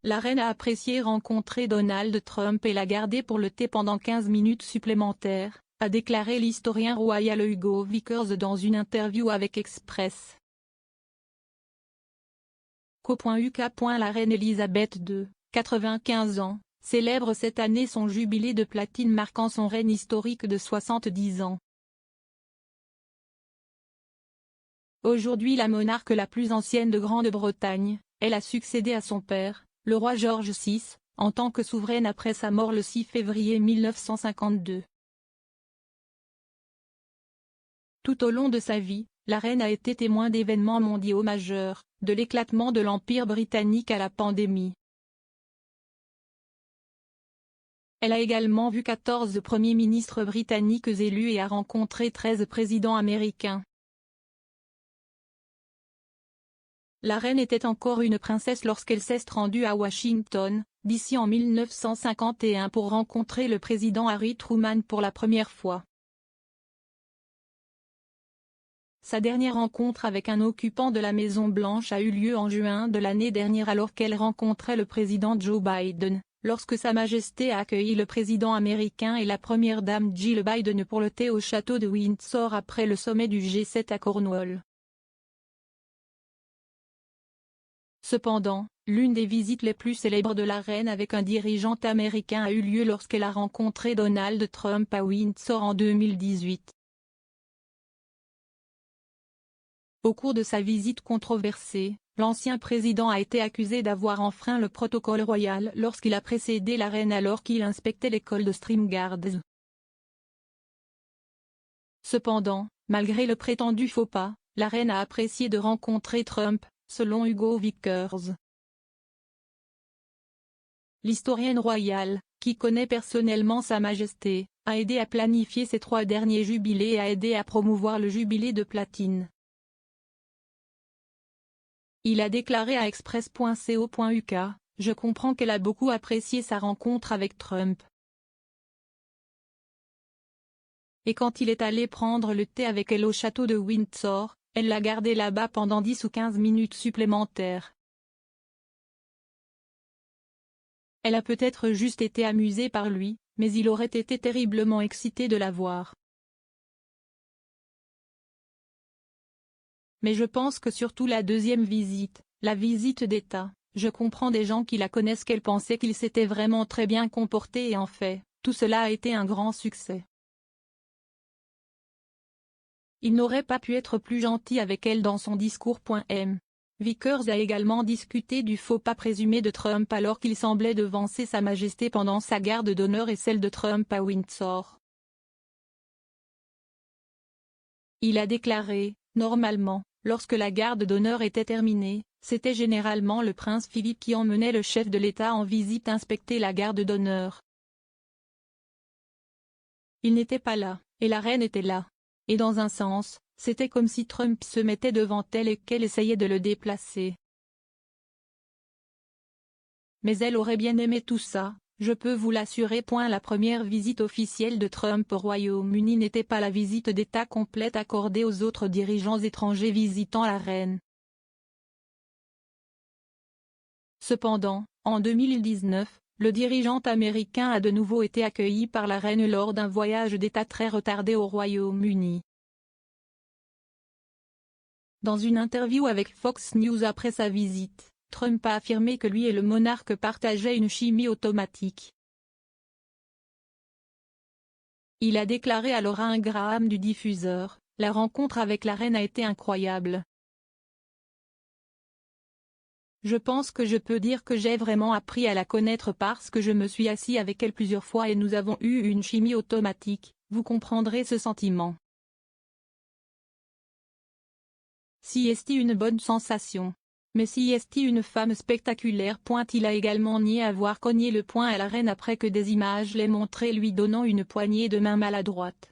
La reine a apprécié rencontrer Donald Trump et l'a gardé pour le thé pendant 15 minutes supplémentaires, a déclaré l'historien royal Hugo Vickers dans une interview avec Express. Co.uk. La reine Elisabeth II, 95 ans, célèbre cette année son jubilé de platine marquant son règne historique de 70 ans. Aujourd'hui la monarque la plus ancienne de Grande-Bretagne, elle a succédé à son père, le roi George VI, en tant que souveraine après sa mort le 6 février 1952. Tout au long de sa vie, la reine a été témoin d'événements mondiaux majeurs, de l'éclatement de l'Empire britannique à la pandémie. Elle a également vu 14 premiers ministres britanniques élus et a rencontré 13 présidents américains. La reine était encore une princesse lorsqu'elle s'est rendue à Washington, D.C. en 1951 pour rencontrer le président Harry Truman pour la première fois. Sa dernière rencontre avec un occupant de la Maison-Blanche a eu lieu en juin de l'année dernière alors qu'elle rencontrait le président Joe Biden, lorsque Sa Majesté a accueilli le président américain et la première dame Jill Biden pour le thé au château de Windsor après le sommet du G7 à Cornwall. Cependant, l'une des visites les plus célèbres de la reine avec un dirigeant américain a eu lieu lorsqu'elle a rencontré Donald Trump à Windsor en 2018. Au cours de sa visite controversée, l'ancien président a été accusé d'avoir enfreint le protocole royal lorsqu'il a précédé la reine alors qu'il inspectait l'école de Streamguards. Cependant, malgré le prétendu faux pas, la reine a apprécié de rencontrer Trump, selon Hugo Vickers. L'historienne royale, qui connaît personnellement Sa Majesté, a aidé à planifier ces 3 derniers jubilés et a aidé à promouvoir le jubilé de platine. Il a déclaré à Express.co.uk, « Je comprends qu'elle a beaucoup apprécié sa rencontre avec Trump. Et quand il est allé prendre le thé avec elle au château de Windsor, elle l'a gardé là-bas pendant 10 ou 15 minutes supplémentaires. Elle a peut-être juste été amusée par lui, mais il aurait été terriblement excité de la voir. Mais je pense que surtout la deuxième visite, la visite d'État, je comprends des gens qui la connaissent qu'elle pensait qu'il s'était vraiment très bien comporté et en fait, tout cela a été un grand succès. Il n'aurait pas pu être plus gentil avec elle dans son discours. Vickers a également discuté du faux pas présumé de Trump alors qu'il semblait devancer Sa Majesté pendant sa garde d'honneur et celle de Trump à Windsor. Il a déclaré, « Normalement, lorsque la garde d'honneur était terminée, c'était généralement le prince Philippe qui emmenait le chef de l'État en visite inspecter la garde d'honneur. Il n'était pas là, et la reine était là. Et dans un sens, c'était comme si Trump se mettait devant elle et qu'elle essayait de le déplacer. Mais elle aurait bien aimé tout ça, je peux vous l'assurer. » La première visite officielle de Trump au Royaume-Uni n'était pas la visite d'État complète accordée aux autres dirigeants étrangers visitant la reine. Cependant, en 2019, le dirigeant américain a de nouveau été accueilli par la reine lors d'un voyage d'État très retardé au Royaume-Uni. Dans une interview avec Fox News après sa visite, Trump a affirmé que lui et le monarque partageaient une chimie automatique. Il a déclaré à Laura Ingraham du diffuseur, « La rencontre avec la reine a été incroyable. Je pense que je peux dire que j'ai vraiment appris à la connaître parce que je me suis assis avec elle plusieurs fois et nous avons eu une chimie automatique, vous comprendrez ce sentiment. Si est une bonne sensation. Mais si est une femme spectaculaire. » Il a également nié avoir cogné le poing à la reine après que des images l'aient montré lui donnant une poignée de main maladroite.